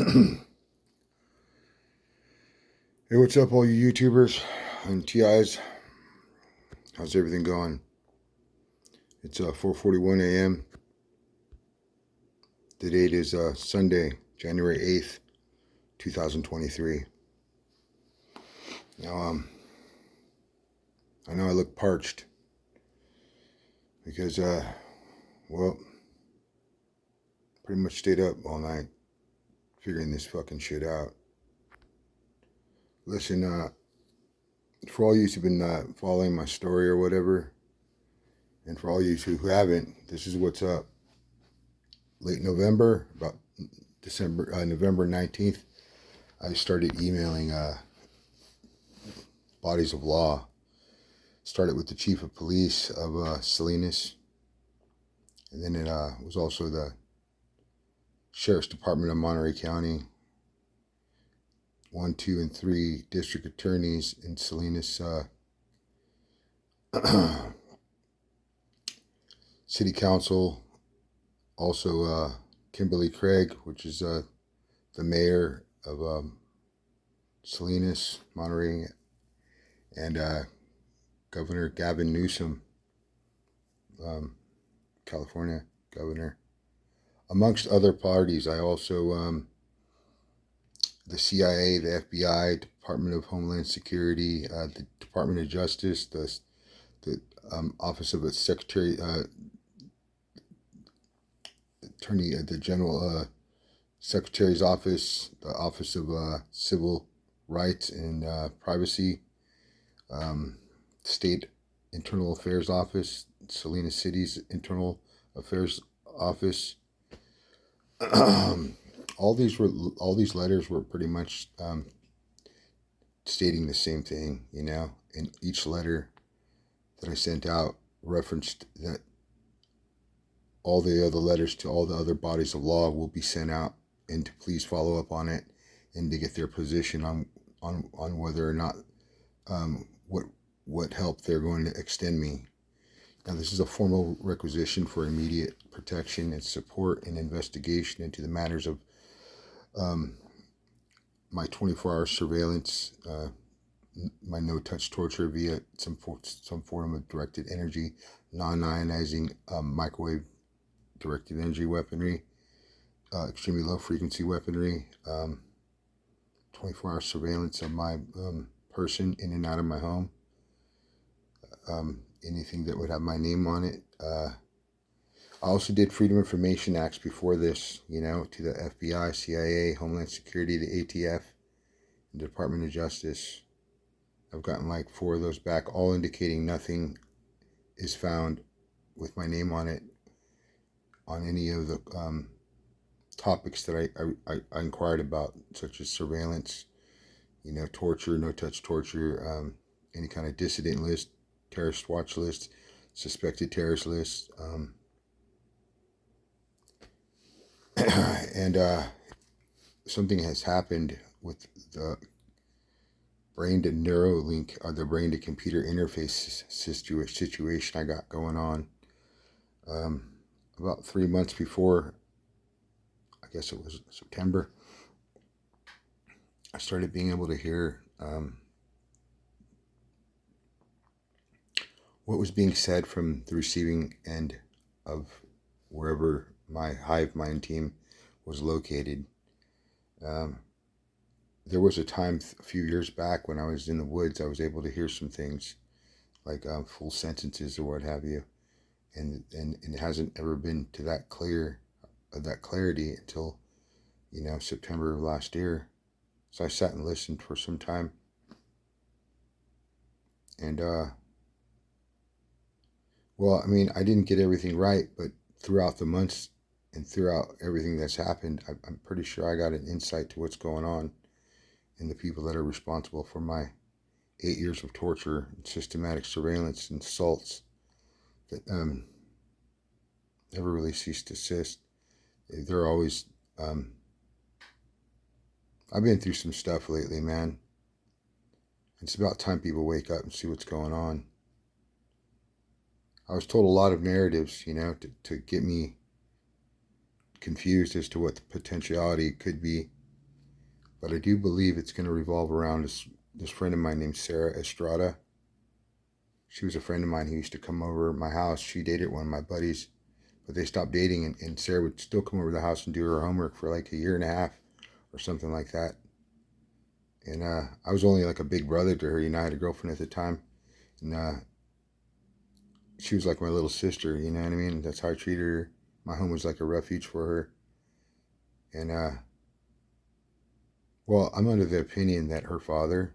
Hey, what's up, all you YouTubers and TIs? How's everything going? It's 4:41 a.m. The date is Sunday, January 8th, 2023. Now, I know I look parched because, well, pretty much stayed up all night figuring this fucking shit out. Listen, for all you who've been following my story or whatever, and for all you who haven't, this is what's up. Late November, about November 19th, I started emailing bodies of law. Started with the chief of police of Salinas, and then it was also the sheriff's department of Monterey County, 1, 2, and 3 district attorneys in Salinas city council, also Kimberly Craig, which is the mayor of Salinas, Monterey, and Governor Gavin Newsom, California governor. Amongst other parties, I also, the CIA, the FBI, Department of Homeland Security, the Department of Justice, the Office of the Secretary, Attorney, the General Secretary's Office, the Office of Civil Rights and Privacy, State Internal Affairs Office, Salinas City's Internal Affairs Office. All these letters were pretty much stating the same thing, you know. And each letter that I sent out referenced that all the other letters to all the other bodies of law will be sent out, and to please follow up on it, and to get their position on whether or not what help they're going to extend me. Now, this is a formal requisition for immediate protection and support and investigation into the matters of my 24-hour surveillance, my no-touch torture via some form of directed energy, non-ionizing microwave directed energy weaponry, extremely low frequency weaponry, 24-hour surveillance of my person in and out of my home, anything that would have my name on it. I also did Freedom of Information Acts before this, you know, to the FBI, CIA, Homeland Security, the ATF, and the Department of Justice. I've gotten like 4 of those back, all indicating nothing is found with my name on it on any of the topics that I inquired about, such as surveillance, you know, torture, no-touch torture, any kind of dissident list, terrorist watch list, suspected terrorist list, and something has happened with the brain to neuralink, or the brain to computer interface situation I got going on. About 3 months before, I guess it was September, I started being able to hear what was being said from the receiving end of wherever my hive mind team was located. There was a time a few years back when I was in the woods, I was able to hear some things like full sentences or what have you, and it hasn't ever been to that clarity until, you know, September of last year. So I sat and listened for some time, and well, I mean, I didn't get everything right, but throughout the months and throughout everything that's happened, I'm pretty sure I got an insight to what's going on and the people that are responsible for my 8 years of torture and systematic surveillance and assaults that never really ceased to assist. They're always, I've been through some stuff lately, man. It's about time people wake up and see what's going on. I was told a lot of narratives, you know, to get me confused as to what the potentiality could be But I do believe it's going to revolve around this friend of mine named Sarah Estrada. She was a friend of mine who used to come over my house. She dated one of my buddies, but they stopped dating, and Sarah would still come over to the house and do her homework for like a year and a half or something like that. And I was only like a big brother to her. I had a girlfriend at the time, and she was like my little sister. You know what I mean? That's how I treated her. My home was like a refuge for her. And well, I'm under the opinion that her father,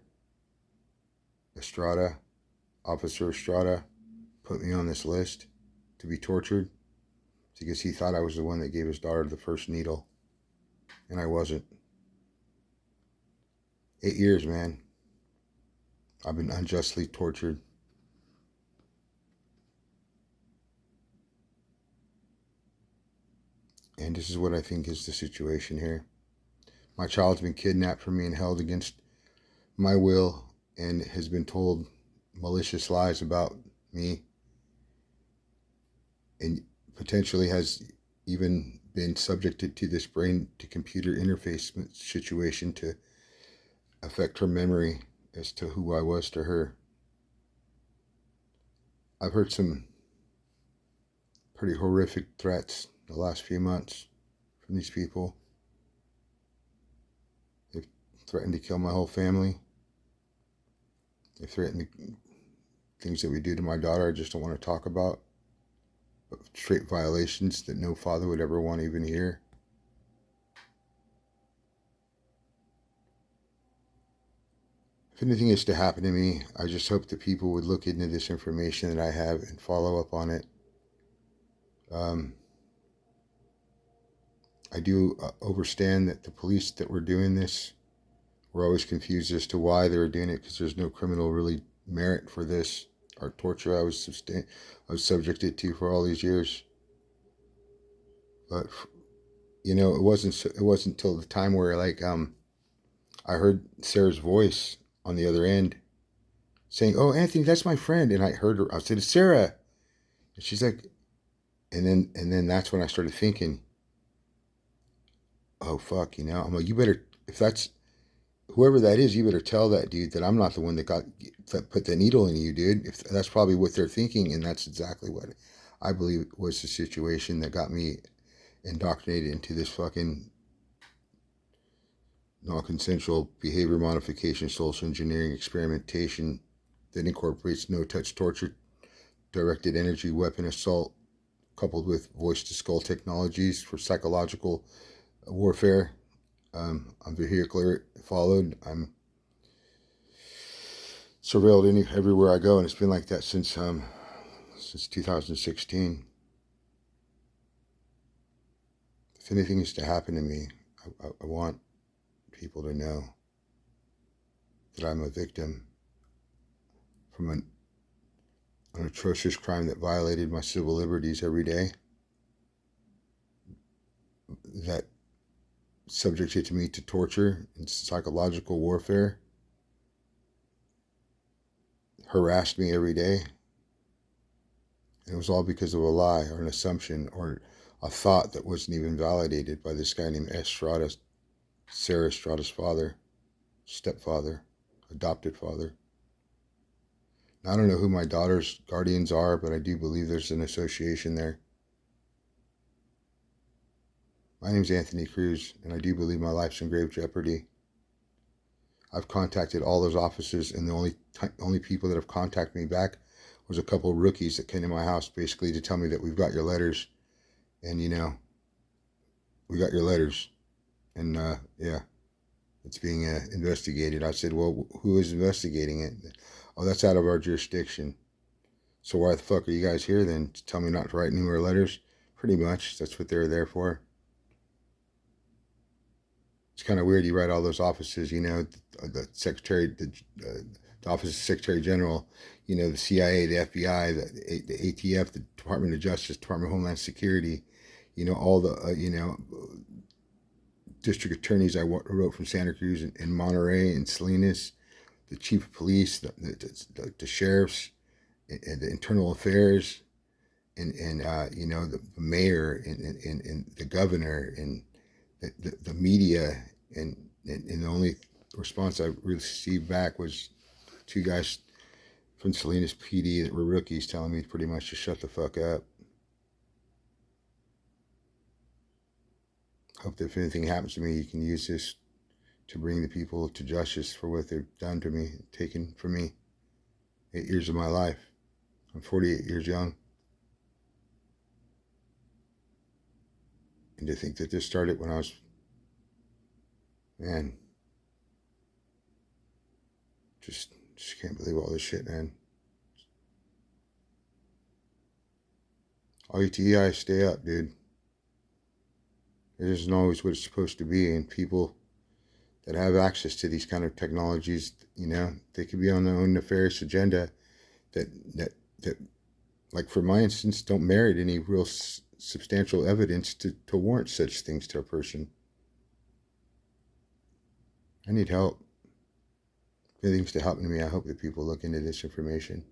Estrada, Officer Estrada, put me on this list to be tortured because he thought I was the one that gave his daughter the first needle, and I wasn't. 8 years, man. I've been unjustly tortured. And this is what I think is the situation here. My child's been kidnapped from me and held against my will and has been told malicious lies about me, and potentially has even been subjected to this brain to computer interface situation to affect her memory as to who I was to her. I've heard some pretty horrific threats the last few months from these people. They've threatened to kill my whole family. They've threatened things that we do to my daughter I just don't want to talk about. But straight violations that no father would ever want to even hear. If anything is to happen to me, I just hope that people would look into this information that I have and follow up on it. I do understand that the police that were doing this were always confused as to why they were doing it, because there's no criminal really merit for this or torture I was subjected to for all these years. But it wasn't until the time where I heard Sarah's voice on the other end saying, "Oh, Anthony, that's my friend," and I heard her. I said, "It's Sarah," and she's like, and then that's when I started thinking, "Oh fuck," I'm like, "You better, if that's whoever that is, you better tell that dude that I'm not the one that put the needle in you, dude." If that's probably what they're thinking, and that's exactly what I believe was the situation that got me indoctrinated into this fucking non-consensual behavior modification, social engineering experimentation that incorporates no-touch torture, directed energy weapon assault, coupled with voice-to-skull technologies for psychological warfare. I'm vehicular followed. I'm surveilled everywhere I go, and it's been like that since 2016. If anything is to happen to me, I want people to know that I'm a victim from an atrocious crime that violated my civil liberties every day, that subjected me to torture and psychological warfare, harassed me every day. And it was all because of a lie or an assumption or a thought that wasn't even validated by this guy named Estrada, Sarah Estrada's father, stepfather, adopted father. Now, I don't know who my daughter's guardians are, but I do believe there's an association there. My name's Anthony Cruz, and I do believe my life's in grave jeopardy. I've contacted all those officers, and the only people that have contacted me back was a couple of rookies that came to my house basically to tell me that we've got your letters, and we got your letters, and yeah, it's being investigated. I said, well, who is investigating it? Oh, that's out of our jurisdiction. So why the fuck are you guys here then? To tell me not to write any more letters? Pretty much, that's what they're there for. It's kind of weird. You write all those offices, the secretary, the office of Secretary General, the CIA, the FBI, the ATF, the Department of Justice, Department of Homeland Security, all the, district attorneys I wrote from Santa Cruz and Monterey and Salinas, the chief of police, the sheriffs, and the internal affairs, and the mayor and the governor and the media and And the only response I received back was two guys from Salinas PD that were rookies telling me pretty much to shut the fuck up. Hope that if anything happens to me, you can use this to bring the people to justice for what they've done to me, taken from me. 8 years of my life. I'm 48 years young. And to think that this started when I was, man, just can't believe all this shit, man. All you TI, stay up, dude. It isn't always what it's supposed to be, and people that have access to these kind of technologies, you know, they could be on their own nefarious agenda that like for my instance, don't merit any real substantial evidence to warrant such things to a person. I need help. If anything's to help me, I hope that people look into this information.